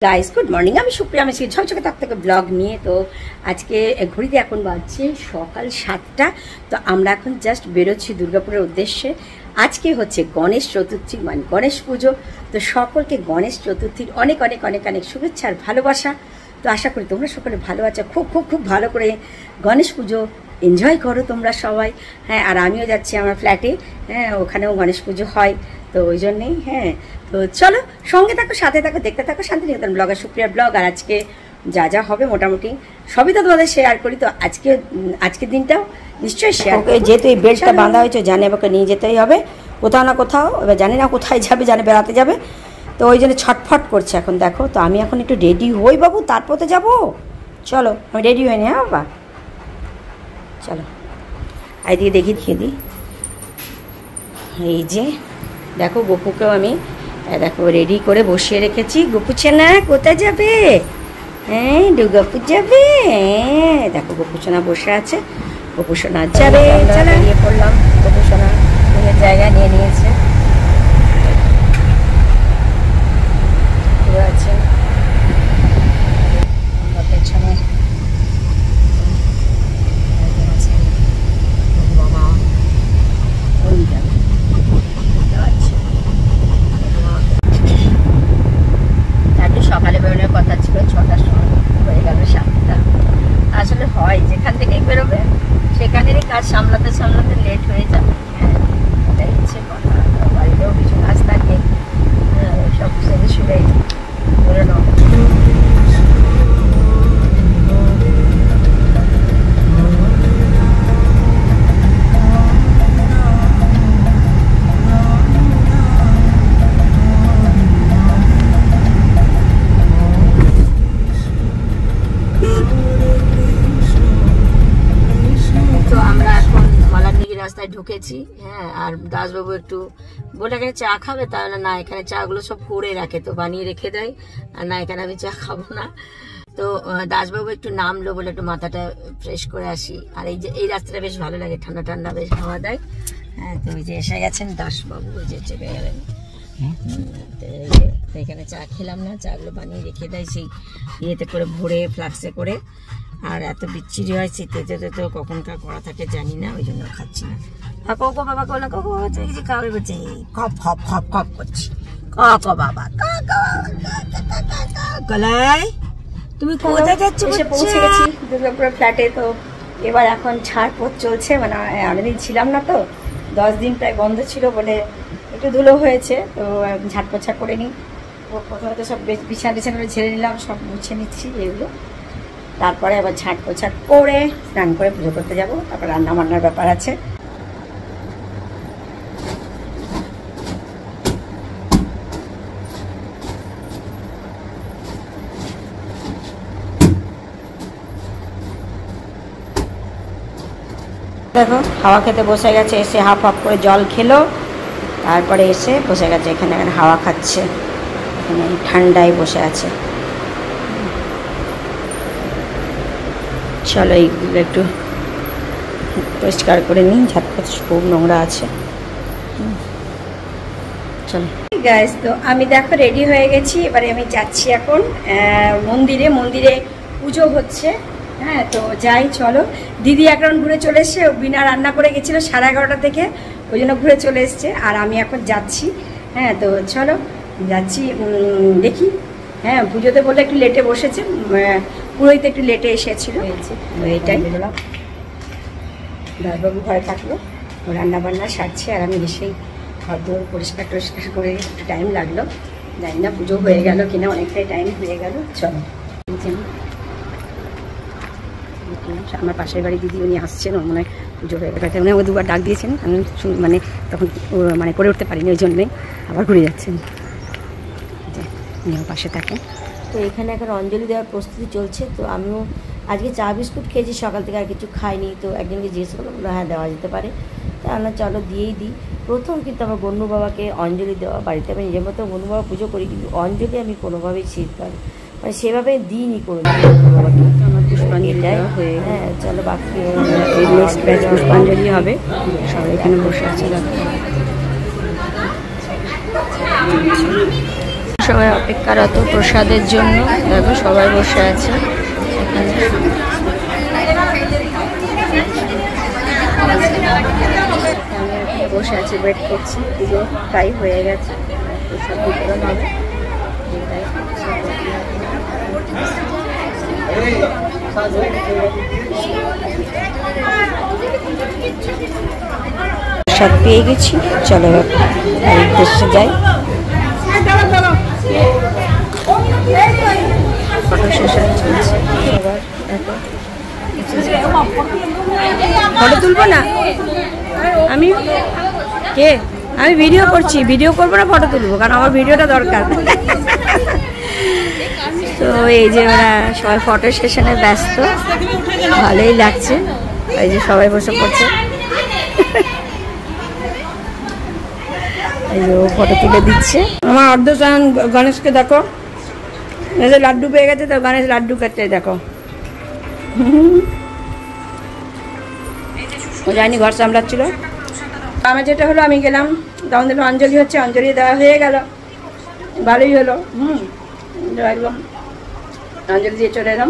Guys good morning, আমি সুপ্রিয়া। আমি ঝকঝকে তার থেকে ব্লগ নিয়ে। তো আজকে ঘড়িতে এখন বাজছে সকাল 7টা। তো আমরা এখন জাস্ট বেরোচ্ছি দুর্গাপুরের উদ্দেশ্যে। আজকে হচ্ছে গণেশ চতুর্থী, মানে গণেশ পুজো। তো সকলকে গণেশ চতুর্থীর অনেক অনেক অনেক অনেক শুভেচ্ছা আর ভালোবাসা। তো আশা করি তোমরা সকলে ভালো আছো, খুব খুব খুব ভালো করে গণেশ পুজো এনজয় করো তোমরা সবাই। হ্যাঁ, আর আমিও যাচ্ছি আমার ফ্ল্যাটে। হ্যাঁ, ওখানেও গণেশ পুজো হয়, তো ওই জন্যেই। হ্যাঁ, তো চলো সঙ্গে থাকো, সাথে থাকো, দেখতে থাকো শান্তিনিকেতন ব্লগ আর সুপ্রিয়ার ব্লগ। আর আজকে যা যা হবে মোটামুটি সবই তো তোমাদের শেয়ার করি। তো আজকের দিনটাও নিশ্চয়ই শেয়ার করি। যেহেতু এই বেল্টটা বাঁধা হয়েছে, জানি আমাকে নিয়ে যেতেই হবে কোথাও না কোথাও। এবার জানি না কোথায় যাবে, জানে বেড়াতে যাবে, তো ওই জন্য ছটফট করছে এখন। দেখো, তো আমি এখন একটু রেডি হই বাবু, তারপর তো যাবো। চলো, আমি রেডি হইনি। হ্যাঁ বাবা, চলো এইদিকে দেখিয়ে দিই। এই যে দেখো, গপুকেও আমি দেখো রেডি করে বসিয়ে রেখেছি। গপু চেনা কোথায় যাবে? হ্যাঁ, দুর্গাপুর যাবে। হ্যাঁ, দেখো গপু সোনা বসে আছে, গপু সোনা যাবে। চলো, নিয়ে পড়লাম। গপু সোনা নিজের জায়গা নিয়ে নিয়েছে, আছে পেছনে। সকালে বেরোনোর কথা ছিল 6টার সময়, হয়ে গেল 7টা। আসলে হয়, যেখান থেকেই বেরোবে সেখানেরই কাজ সামলাতে সামলাতে লেট হয়ে যাবে। হ্যাঁ, এটাই হচ্ছে কথা। বাড়িতেও কিছু কাজ থাকে, সব সেরে সুরেই বেরোনো। রাস্তায় ঢুকেছি। হ্যাঁ, আর দাসবাবু একটু বলে এখানে চা খাবে, তাহলে না, এখানে চা গুলো সব করে রাখে, তো বানিয়ে রেখে দেয়। আর না, এখানে আমি চা খাবো না। তো দাসবাবু একটু নামলো বলে একটু মাথাটা ফ্রেশ করে আসি। আর এই যে এই রাস্তাটা বেশ ভালো লাগে, ঠান্ডা ঠান্ডা বেশ হাওয়া দেয়। হ্যাঁ, তো ওই যে এসে গেছেন দাসবাবু, ওই যে চেপে গেলেন। তো এখানে চা খেলাম না, চা গুলো বানিয়ে রেখে দেয় সেই ইয়েতে করে, ভরে ফ্লাক্সে করে। আর এত বিচ্ছিরি হয়, শীতেতে তো কখনকার করা থাকে জানি না, ওই জন্য খাচ্ছি না। কোকো বাবা কোলে কোকো কিছু খাবে বলছে, খপ খপ খপ খপ করছি। কোকো বাবা গলায়, তুমি কোথায় যাচ্ছ? এসে পৌঁছে গেছি দুর্গাপুরের ফ্ল্যাটে। তো এবার এখন ঝাড়পোছ চলছে, মানে অনেকদিন ছিলাম না, তো 10 দিন প্রায় বন্ধ ছিল বলে একটু ধুলো হয়েছে। তো ঝাড়পোছা করে নিই। প্রথমে তো সব বিছানা টিছানা ঝেড়ে নিলাম, সব মুছে নিচ্ছি এগুলো। তারপরে আবার ঝাঁট পোছা করে স্নান করে পুজো করতে যাব। তারপর রান্না বান্নার ব্যাপার আছে। দেখো, হাওয়া খেতে বসে গেছে, এসে হাফ হাফ করে জল খেলো, তারপরে এসে বসে গেছে এখানে হাওয়া খাচ্ছে। এখানে ঠান্ডায় বসে আছে। চলো এইগুলো একটু পরিষ্কার করে নিই, ঝাঁটপাত খুব নোংরা আছে। চলো গাইস, তো আমি দেখো রেডি হয়ে গেছি। এবারে আমি যাচ্ছি এখন মন্দিরে পুজো হচ্ছে। হ্যাঁ, তো যাই, চলো। দিদি এক রাউন্ড ঘুরে চলে এসছে, বিনা রান্না করে গেছিলো 11:30 থেকে, ওই জন্য ঘুরে চলে এসছে। আর আমি এখন যাচ্ছি। হ্যাঁ, তো চলো যাচ্ছি, দেখি। হ্যাঁ, পুজোতে বলে একটু লেটে বসেছে, পুরোহিত একটু লেটে এসেছিল, তো এইটাই। দাসবাবু ঘরে থাকলো, রান্না বান্না সারছে, আর আমি এসেই ঘর দৌড় পরিষ্কার টরিষ্কার করে একটু টাইম লাগলো। জানি না পুজো হয়ে গেল কিনা, অনেকটাই টাইম হয়ে গেল। চলো, আমার পাশের বাড়ি দিদি, উনি আসছেন, ওর মনে হয় পুজো হয়ে গেছে। উনি ও 2বার ডাক দিয়েছেন, আমি মানে তখন মানে করে উঠতে পারিনি, ওই জন্যই আবার ঘুরে যাচ্ছেন। উনি আমার পাশে থাকেন। তো এখানে এখন অঞ্জলি দেওয়ার প্রস্তুতি চলছে। তো আমিও আজকে চা বিস্কুট খেয়েছি সকাল থেকে, আর কিছু খাইনি। তো একজনকে জিজ্ঞেস করলাম, হ্যাঁ দেওয়া যেতে পারে। তা আমরা চলো দিয়েই দিই। প্রথম কিন্তু আমার গণ্য বাবাকে অঞ্জলি দেওয়া, বাড়িতে আমি নিজের মতো গণ্য বাবা পুজো করি, কিন্তু অঞ্জলি আমি কোনোভাবেই শীতকাল মানে সেভাবে দিইনি কোনো গণ্য বাবাকে। হ্যাঁ, চলো বাকি নেক্সট ব্যাচ পুষ্পাঞ্জলি হবে। সবাই এখানে বসে আছে। সবাই অপেক্ষারত প্রসাদের জন্য। দেখো সবাই বসে আছে এখানে। আমি বসে আছি, ওয়েট করছি। পুজো প্রায় হয়ে গেছে, প্রসাদ বিতরণ হবে। প্রসাদ পেয়ে গেছি, চলো উদ্দেশ্যে যাই। ফটো সেশন চলছে। ফটো তুলবো না আমি, কে আমি ভিডিও করছি, ভিডিও করবো না ফটো তুলবো, কারণ আমার ভিডিওটা দরকার। তো এই যে ওরা সবাই ফটো সেশনে ব্যস্ত, ভালোই লাগছে। এই যে সবাই বসে পড়ছে, এই যে ও ফটো তুলে দিচ্ছে। আমার অর্ধশয়ন গণেশকে দেখো, লাড্ডু পেয়ে গেছে, তো গণেশ লাড্ডু খাচ্ছে দেখো। ও যায়নি, ঘর সামলাচ্ছিল। আমার যেটা হলো, আমি গেলাম, তখন দেখলাম অঞ্জলি হচ্ছে, অঞ্জলি দেওয়া হয়ে গেল, ভালোই হলো। একদম অঞ্জলি দিয়ে চলে এলাম।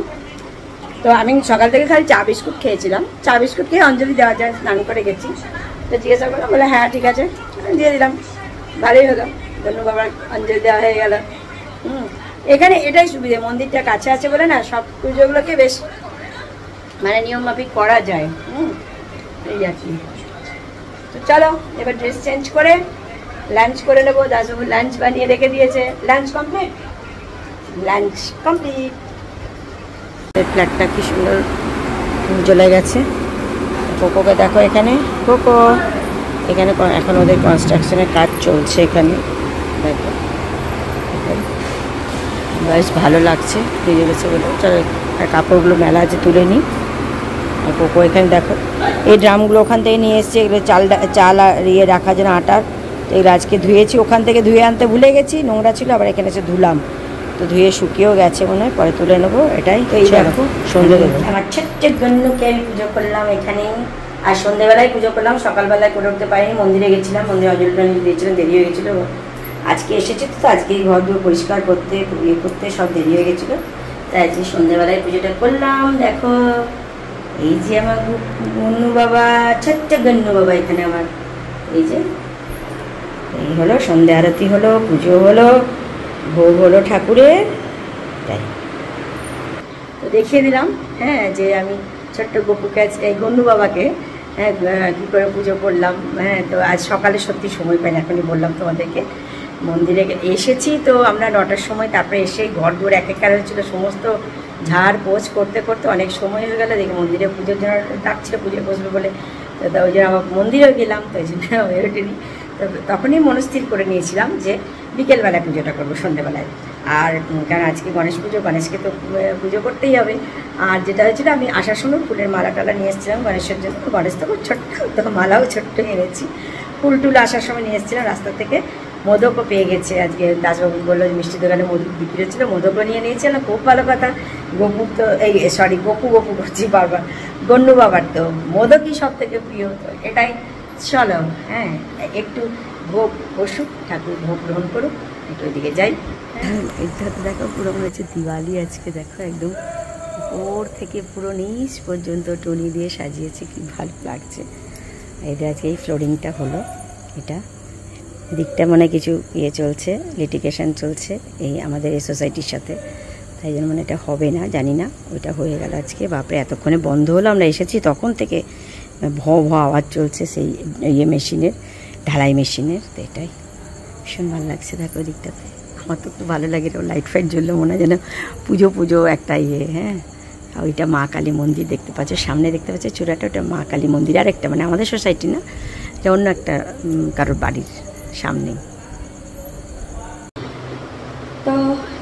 তো আমি সকাল থেকে খালি চা বিস্কুট খেয়েছিলাম, চা বিস্কুট খেয়ে অঞ্জলি দেওয়া যায়, স্নান করে গেছি। তো জিজ্ঞাসা করলাম, বলে হ্যাঁ ঠিক আছে, দিয়ে দিলাম, ভালোই হলো। ধন্যবাদ, বাবার অঞ্জলি দেওয়া হয়ে গেল। এখানে এটাই সুবিধে, মন্দিরটা কাছে আছে বলে না, সব পুজোগুলোকে বেশ মানে নিয়ম মাফিক করা যায়। এই আর কি। তো চলো এবার ড্রেস চেঞ্জ করে লাঞ্চ করে নেবো। দাসবাবু লাঞ্চ বানিয়ে রেখে দিয়েছে। Lunch complete, lunch complete. ফ্ল্যাটটা কি সুন্দর জ্বলে গেছে। কোকোকে দেখো এখানে, কোকো এখানে এখন ওদের কনস্ট্রাকশনের কাজ চলছে এখানে, দেখো বেশ ভালো লাগছে, ভিজে গেছে বলে। চলো কাপড়গুলো মেলা আছে, তুলে নিই। আর কোকো এখানে দেখো, এই ড্রামগুলো ওখান থেকে নিয়ে এসছে, এগুলো চাল ইয়ে রাখার জন্য আটার। তো এগুলো আজকে ধুয়েছি, ওখান থেকে ধুয়ে আনতে ভুলে গেছি, নোংরা ছিল, আবার এখানে এসে ধুলাম। তো ধুয়ে শুকিয়েও গেছে মনে হয়, পরে তুলে নেবো। এটাই তো এই দেখো সন্ধ্যে দেবো। আমার ছোট্ট গন্যকে আমি পুজো করলাম এখানেই। আর সন্ধ্যেবেলায় পুজো করলাম, সকালবেলায় করে উঠতে পারিনি, মন্দিরে গেছিলাম, মন্দিরে অঞ্জলি টঞ্জলি দিয়েছিলাম, দেরি হয়ে গেছিলো। আজকে এসেছি তো, আজকে ঘর দুয়ার পরিষ্কার করতে ইয়ে করতে সব দেরি হয়ে গেছিলো, তাই আজকে সন্ধ্যেবেলায় পুজোটা করলাম। দেখো এই যে আমার গন্নু বাবা, ছোট্ট গন্নু বাবা এখানে আমার। এই যে এই হলো সন্ধ্যা আরতি হলো, পুজো হলো, ভোগ হলো ঠাকুরের, তাই তো দেখিয়ে দিলাম। হ্যাঁ, যে আমি ছোট্ট গপুকে, এই গন্নু বাবাকে হ্যাঁ কী করে পুজো করলাম। হ্যাঁ, তো আজ সকালে সত্যি সময় পাইনি, এখনই বললাম তোমাদেরকে। মন্দিরে এসেছি তো আমরা 9টার সময়, তারপরে এসেই ঘর দুয়ার এক একার হয়েছিল, সমস্ত ঝাড় পোছ করতে করতে অনেক সময় হয়ে গেলো। দেখি মন্দিরে পুজোর জন্য ডাকছিল, পুজোয় বসবে বলে। তো ওই জন্য আমার মন্দিরেও গেলাম, তো ওই জন্য হয়ে ওঠেনি। তো তখনই মনস্থির করে নিয়েছিলাম যে বিকেলবেলায় পুজোটা করবো, সন্ধ্যেবেলায়। আর কারণ আজকে গণেশ পুজো, গণেশকে তো পুজো করতেই হবে। আর যেটা হয়েছিল, আমি আসার সময় ফুলের মালা টালা নিয়ে এসেছিলাম গণেশের জন্য। গণেশ তো খুব ছোট্ট, তো মালাও ছোট্ট এনেছি। ফুল টুল আসার সময় নিয়ে এসেছিলাম রাস্তা থেকে। মোদকও পেয়ে গেছে আজকে, দাসবাবু বললো যে মিষ্টি দোকানে মোদক বিক্রি হচ্ছিলো, মোদকও নিয়ে নিয়েছিলাম। খুব ভালো কথা। গপু তো এই সরি গপু করছি বারবার, গন্নু বাবার তো মোদকই সব থেকে প্রিয়। তো এটাই, চলো হ্যাঁ একটু ভোগ বসুক, ঠাকুর ভোগ গ্রহণ করুক, একটু ওইদিকে যাই। এইটাতে দেখো পুরো মনে হচ্ছে দিওয়ালি আজকে। দেখো একদম উপর থেকে পুরো নিচ পর্যন্ত টুনি দিয়ে সাজিয়েছে, কি ভালো লাগছে। এটা আজকে এই ফ্লোরিংটা হলো, এটা দিকটা মানে কিছু ইয়ে চলছে, লিটিগেশন চলছে এই আমাদের এই সোসাইটির সাথে, তাই জন্য মানে এটা হবে না, জানি না। ওইটা হয়ে গেল আজকে। বাপরে এতক্ষণে বন্ধ হলো, আমরা এসেছি তখন থেকে ভ আওয়াজ চলছে সেই ইয়ে মেশিনের, ঢালাই মেশিনের। তো এটাই ভীষণ ভালো লাগছে। দেখো ওই দিকটাতে আমার তো খুব ভালো লাগে, লাইট ফাইট জ্বললে মনে হয় যেন পুজো পুজো একটা ইয়ে। হ্যাঁ, ওইটা মা কালী মন্দির দেখতে পাচ্ছ, সামনে দেখতে পাচ্ছ চূড়াটা, ওটা মা কালী মন্দির। আর একটা মানে আমাদের সোসাইটি না, এটা অন্য একটা কারোর বাড়ির সামনে। তো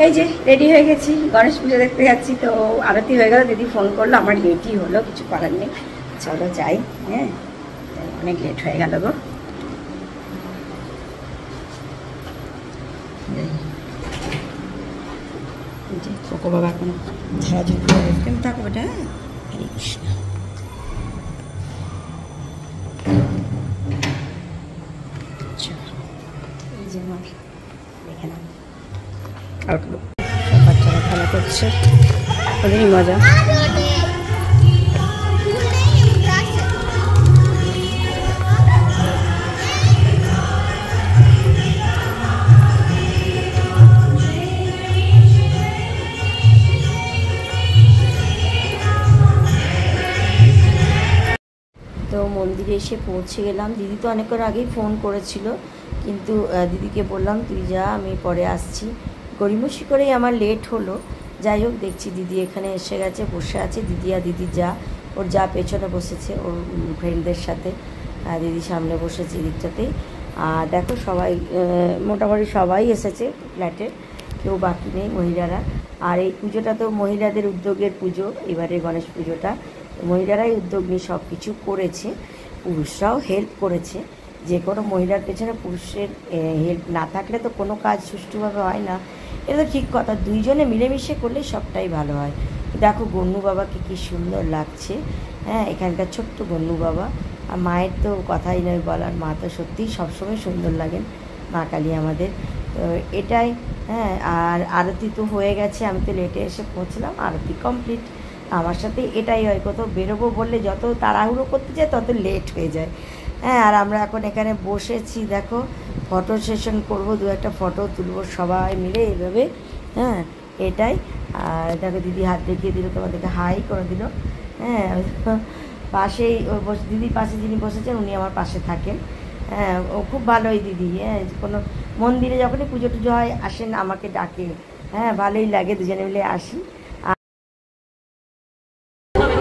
এই যে রেডি হয়ে গেছি, গণেশ পুজো দেখতে যাচ্ছি। তো আরতি হয়ে গেল, দিদি ফোন করলো, আমার লেটই হলো, কিছু করার নেই, চলো যাই। হ্যাঁ, অনেক লেট হয়ে গেল গো। কোকো বাবা এখন ঝাড়াঝুড়ি করে দেখতেন, থাকো বেটা। হরে কৃষ্ণ। এই যে আমার দেখে নাও আউটলুক। বাচ্চারা খেলা করছে, ওদেরই মজা। তো মন্দিরে এসে পৌঁছে গেলাম। দিদি তো অনেকক্ষণ আগেই ফোন করেছিল, কিন্তু দিদিকে বললাম তুই যা, আমি পরে আসছি। গড়িমসি করেই আমার লেট হলো। যাই হোক, দেখছি দিদি এখানে এসে গেছে, বসে আছে। দিদি আর দিদি যা, ওর যা পেছনে বসেছে ওর ফ্রেন্ডদের সাথে, দিদি সামনে বসেছে দিকটাতেই। আর দেখো সবাই, মোটামুটি সবাই এসেছে ফ্ল্যাটে, কেউ বাকি নেই মহিলারা। আর এই পুজোটা তো মহিলাদের উদ্যোগের পুজো, এবারে গণেশ পুজোটা মহিলারাই উদ্যোগ নিয়ে সব কিছু করেছে। পুরুষরাও হেল্প করেছে। যে কোনো মহিলার পেছনে পুরুষের হেল্প না থাকলে তো কোনো কাজ সুষ্ঠুভাবে হয় না। এটা তো ঠিক কথা, দুইজনে মিলেমিশে করলে সবটাই ভালো হয়। দেখো গন্নু বাবাকে কি সুন্দর লাগছে। হ্যাঁ, এখানকার ছোট্ট গন্নু বাবা। আর মায়ের তো কথাই নয় বলার, মা তো সত্যিই সবসময় সুন্দর লাগেন, মা কালী আমাদের। তো এটাই। হ্যাঁ, আর আরতি তো হয়ে গেছে, আমি তো লেটে এসে পৌঁছলাম, আরতি কমপ্লিট। আমার সাথে এটাই হয়, কোথাও বেরোবো বললে যত তাড়াহুড়ো করতে যায় তত লেট হয়ে যায়। হ্যাঁ, আর আমরা এখন এখানে বসেছি, দেখো ফটো সেশন করবো, দু একটা ফটো তুলবো সবাই মিলে এইভাবে। হ্যাঁ, এটাই। আর দেখো দিদি হাত দেখিয়ে দিল, তোমাদেরকে হাই করে দিল। হ্যাঁ, পাশেই দিদির পাশে যিনি বসেছেন উনি আমার পাশে থাকেন। হ্যাঁ, ও খুব ভালো ওই দিদি। হ্যাঁ, কোনো মন্দিরে যখনই পুজো টুজো হয় আসেন, আমাকে ডাকে। হ্যাঁ, ভালোই লাগে, দুজনে মিলে আসি।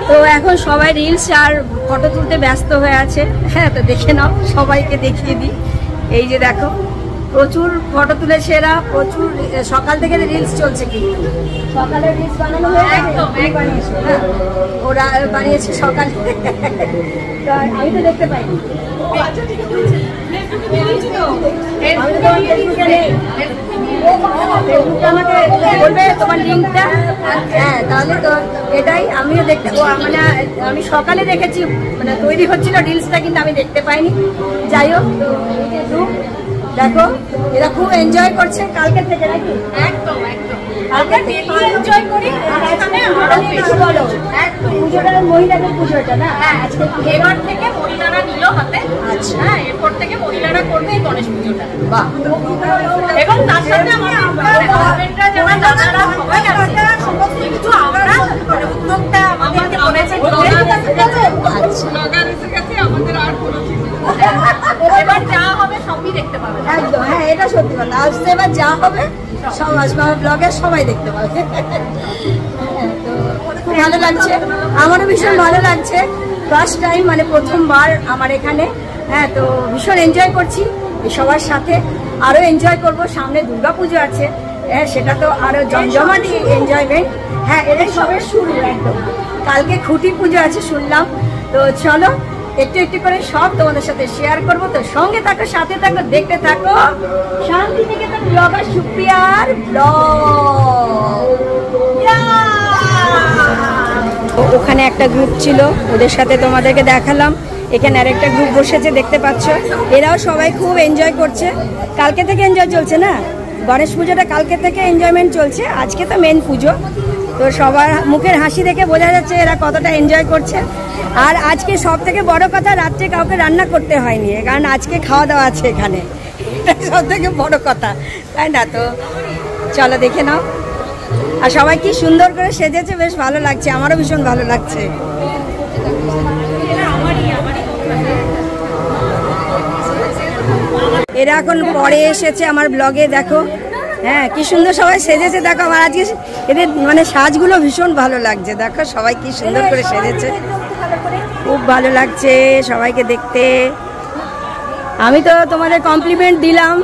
তো এখন সবাই রিলস আর ফটো তুলতে ব্যস্ত হয়ে আছে। হ্যাঁ, তো দেখে নাও, সবাইকে দেখিয়ে দিই। এই যে দেখো, প্রচুর ফটো তুলেছে এরা, প্রচুর। সকাল থেকে রিলস চলছে, কিন্তু সকালে রিলস বানানো হয়ে গেছে। হ্যাঁ, ওরা বানিয়েছে সকালে, আমি তো দেখতে পাইনি। আমাকে বলবে তোমার লিঙ্কটা। হ্যাঁ, তাহলে তো এটাই আমিও দেখতে, মানে আমি সকালে দেখেছি, মানে তৈরি হচ্ছিল রিলসটা, কিন্তু আমি দেখতে পাইনি। যাই হোক, তো দেখো এরা খুব এনজয় করছে কালকে থেকে, নাকি? একদম একদম, কালকে এনজয় করি। বলো, পুজোটা মহিলাদের পুজোটা না? আজকে এবার থেকে মহিলারা নিল হাতে। আচ্ছা, হ্যাঁ, এরপর থেকে মহিলারা করবে এই গণেশ পুজোটা। বাহ। এবং তার সাথে হাজবেন্ডরা যারা দাদারা সবাই আছে, কিন্তু আমরা উদ্যোগটা আমাদেরকে বলেছে। আমাদের আর কোনো এবার যা হবে সবই দেখতে পাবে। একদম, হ্যাঁ, এটা সত্যি কথা। আসতে এবার যা হবে সব আসবে, আমার ব্লগে সবাই দেখতে পাবে। তো খুব ভালো লাগছে, আমারও ভীষণ ভালো লাগছে। ফার্স্ট টাইম, মানে প্রথমবার আমার এখানে। হ্যাঁ, তো ভীষণ এনজয় করছি সবার সাথে। আরও এনজয় করব, সামনে দুর্গাপুজো আছে। হ্যাঁ, সেটা তো আরও জমজমাটি এনজয়মেন্ট। হ্যাঁ, এটাই সবে শুরু একদম। কালকে খুঁটি পুজো আছে শুনলাম। তো চলো একটু একটু করে সব তোমাদের সাথে শেয়ার করবো। তো সঙ্গে থাকো, সাথে থাকো, দেখতে থাকো শান্তিনিকেতন ব্লগার সুপ্রিয়ার ব্লগ। ওখানে একটা গ্রুপ ছিল, ওদের সাথে তোমাদেরকে দেখালাম। এখানে আরেকটা গ্রুপ বসেছে, দেখতে পাচ্ছ। এরাও সবাই খুব এনজয় করছে। কালকে থেকে এনজয় চলছে না, গণেশ পুজোটা কালকে থেকে এনজয়মেন্ট চলছে। আজকে তো মেন পুজো। তো সবার মুখের হাসি দেখে বোঝা যাচ্ছে এরা কতটা এনজয় করছে। আর আজকে সব থেকে বড় কথা, রাত্রে কাউকে রান্না করতে হয়নি, কারণ আজকে খাওয়া দাওয়া আছে এখানে। এটা সব থেকে বড় কথা, তাই না? তো চলো দেখে নাও। আর সবাই কি সুন্দর করে সেজেছে, বেশ ভালো লাগছে, আমারও ভীষণ ভালো লাগছে। এরা এখন পরে এসেছে আমার ব্লগে, দেখো। হ্যাঁ, কি সুন্দর সবাই সেজেছে, দেখো। আমার আজকে এদের মানে সাজগুলো ভীষণ ভালো লাগছে, দেখো সবাই কি সুন্দর করে সেজেছে, খুব ভালো লাগছে সবাইকে দেখতে। আমি তো তোমাদের কমপ্লিমেন্ট দিলাম,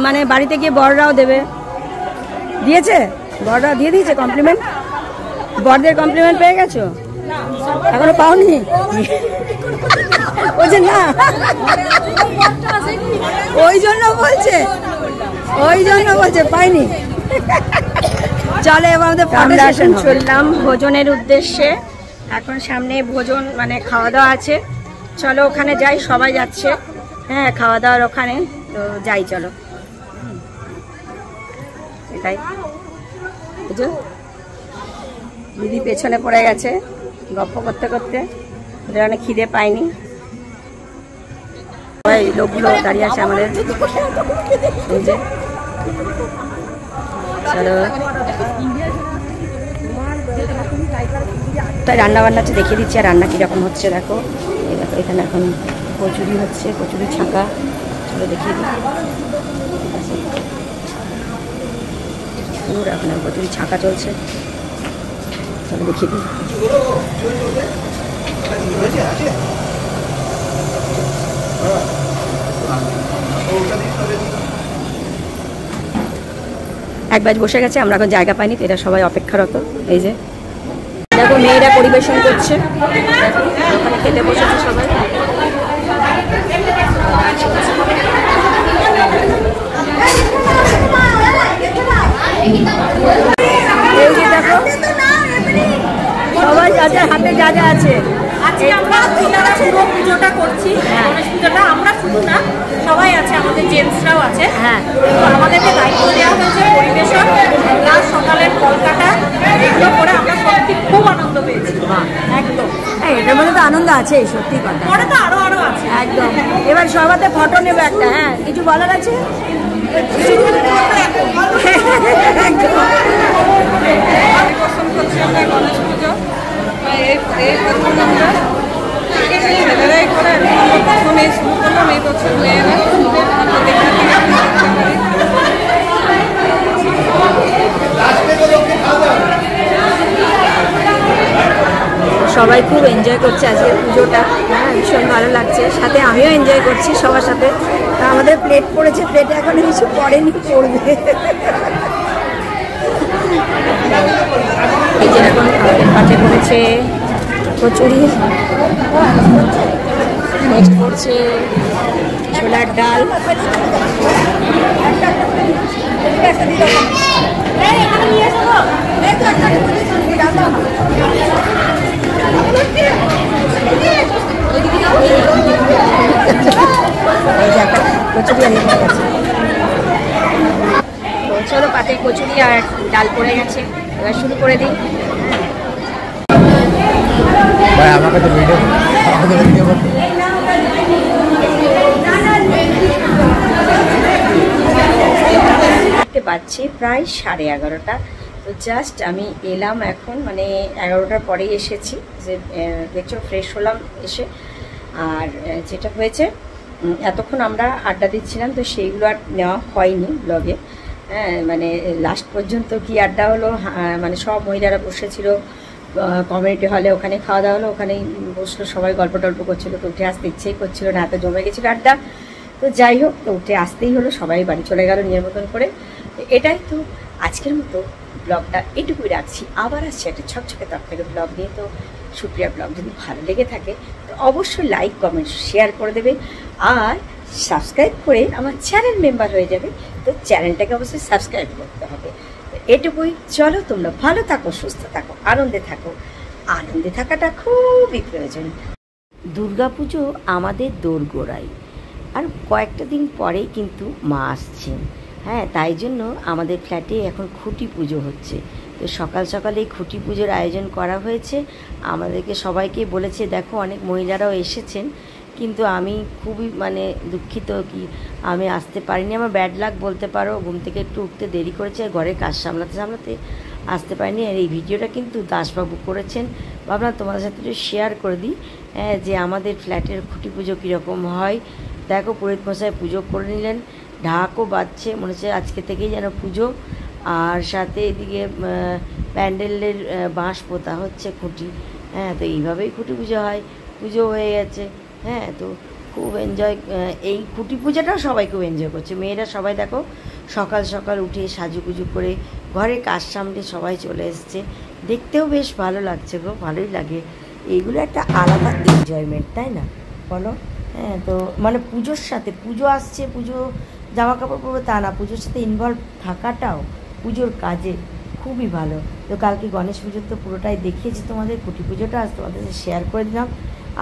মানে বাড়িতে গিয়ে বড়রাও দেবে। দিয়েছে, বড়রা দিয়ে দিয়েছে কমপ্লিমেন্ট। বড়দের কমপ্লিমেন্ট পেয়ে গেছো? এখনো পাওনি? বলছে না, ওই জন্য বলছে, পাইনি। চলে, এবার আমাদের ফাউন্ডেশন চললাম ভোজনের উদ্দেশ্যে। এখন সামনে ভোজন, মানে খাওয়া দাওয়া আছে। চলো ওখানে যাই, সবাই যাচ্ছে। হ্যাঁ, খাওয়া দাওয়ার ওখানে। তো যাই, চলো। এটাই। যে দিদি পেছনে পড়ে গেছে গপ্প করতে করতে, ওদের অনেক খিদে পায়নি। সবাই লোকগুলো দাঁড়িয়ে আছে আমাদের, এই যে চলো তাই রান্না বান্না হচ্ছে দেখিয়ে দিচ্ছি। আর রান্না কীরকম হচ্ছে দেখো, এই দেখো এখানে এখন কচুরি হচ্ছে, কচুরি ছাঁকা, চলো দেখিয়ে দিই। এখন কচুরি ছাঁকা চলছে, চলো দেখিয়ে দিই। এক ব্যাচ বসে গেছে, আমরা এখন জায়গা পাইনি তো এরা সবাই অপেক্ষারত। এই যে দেখো মেয়েরা পরিবেশন করছে, ওখানে খেতে বসেছে সবাই। এই যে দেখো সবাই যাদের হাতে যা যা আছে, আজকে আমরা মহিলারা পুরো পুজোটা করছি। গণেশ পুজোটা আমরা শুধু না, সবাই আছে, আমাদের জেন্টসরাও আছে। হ্যাঁ, তো আমাদেরকে দায়িত্ব দেওয়া হয়েছে পরিবেশন প্লাস সকালের কলকাতা, এগুলো করে আমরা সত্যি খুব আনন্দ পেয়েছি। একদম এটার মধ্যে তো আনন্দ আছে, সত্যি কথা। পরে তো আরো আরো আছে একদম। এবার সবাতে ফটো নেবো একটা। হ্যাঁ, কিছু বলার আছে? গণেশ পুজো এই প্রথম আমরা ছেলেরাই করে, প্রথমে শুরু করলাম এই বছর মেয়েরা। সবাই খুব এনজয় করছে আজকের পুজোটা। হ্যাঁ, ভীষণ ভালো লাগছে, সাথে আমিও এনজয় করছি সবার সাথে। আমাদের প্লেট পড়েছে, প্লেটে এখন কিছু পড়েনি, পড়বে। এই যে এখন আমাদের পাটে পড়েছে কচুরি, নেক্সট পড়ছে ছোলার ডাল, কচুরি আর চলো পাতে কচুরি আর ডাল পড়ে গেছে, এবার শুরু করে দিই। দেখতে পাচ্ছি প্রায় 11:30। তো জাস্ট আমি এলাম এখন, মানে 11টার পরেই এসেছি, যে দেখছো ফ্রেশ হলাম এসে। আর যেটা হয়েছে, এতক্ষণ আমরা আড্ডা দিচ্ছিলাম, তো সেইগুলো আর নেওয়া হয়নি ব্লগে। হ্যাঁ, মানে লাস্ট পর্যন্ত কি আড্ডা হলো, মানে সব মহিলারা বসেছিল কমিউনিটি হলে, ওখানে খাওয়া দাওয়া হলো, ওখানেই বসলো সবাই, গল্প টল্প করছিলো। তো উঠে আসতে ইচ্ছেই করছিল না, এত জমে গেছিলো আড্ডা। তো যাই হোক, তো উঠে আসতেই হলো, সবাই বাড়ি চলে গেল নিজের মতন করে। এটাই তো আজকের মতো ব্লগটা এটুকুই রাখছি। আবার আসছে একটা ছকছকে তকতকে ব্লগ নিয়ে। তো সুপ্রিয়া ব্লগ যদি ভালো লেগে থাকে তো অবশ্যই লাইক কমেন্ট শেয়ার করে দেবে, আর সাবস্ক্রাইব করে আমার চ্যানেল মেম্বার হয়ে যাবে। তো চ্যানেলটাকে অবশ্যই সাবস্ক্রাইব করতে হবে। তো এটুকুই, চলো তোমরা ভালো থাকো, সুস্থ থাকো, আনন্দে থাকো। আনন্দে থাকাটা খুবই প্রয়োজন। দুর্গাপুজো আমাদের দোরগোড়ায়, আর কয়েকটা দিন পরেই কিন্তু মা আসছেন। হ্যাঁ, তাই জন্য আমাদের ফ্ল্যাটে এখন খুঁটি পুজো হচ্ছে। তো সকাল সকালে এই খুঁটি পুজোর আয়োজন করা হয়েছে। আমাদেরকে সবাইকে বলেছে, দেখো অনেক মহিলারাও এসেছেন, কিন্তু আমি খুবই মানে দুঃখিত কি আমি আসতে পারিনি। আমার ব্যাড লাক বলতে পারো, ঘুম থেকে একটু উঠতে দেরি করেছে, আর ঘরের কাজ সামলাতে সামলাতে আসতে পারিনি। আর এই ভিডিওটা কিন্তু দাসবাবু করেছেন। ভাবলাম তোমাদের সাথে একটু শেয়ার করে দিই, যে আমাদের ফ্ল্যাটের খুঁটি পুজো কীরকম হয়। দেখো পুরোহিত মশাই পুজো করে নিলেন, ঢাকও বাজছে, মনে হচ্ছে আজকে থেকেই যেন পুজো। আর সাথে এদিকে প্যান্ডেলের বাঁশ পোতা হচ্ছে খুঁটি। হ্যাঁ, তো এইভাবেই খুঁটি পুজো হয়। পুজো হয়ে গেছে। হ্যাঁ, তো খুব এনজয়, এই খুঁটি পুজোটাও সবাই খুব এনজয় করছে। মেয়েরা সবাই দেখো সকাল সকাল উঠে সাজুগুজু করে ঘরের কাজ সামনে সবাই চলে এসছে। দেখতেও বেশ ভালো লাগছে গো, ভালোই লাগে। এইগুলো একটা আলাদা এনজয়মেন্ট, তাই না বলো? হ্যাঁ, তো মানে পুজোর সাথে, পুজো আসছে, পুজো জামা কাপড় পরবো তা না, পুজোর সাথে ইনভলভ থাকাটাও পুজোর কাজে খুবই ভালো। তো কালকে গণেশ পুজোর তো পুরোটাই দেখিয়েছি তোমাদের, খুঁটি পুজোটা আজ তোমাদের শেয়ার করে দিলাম।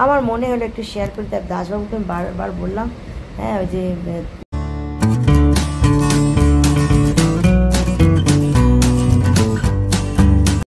আমার মনে হলো একটু শেয়ার করে, তার দাসবাবুকে আমি বারবার বললাম। হ্যাঁ, ওই যে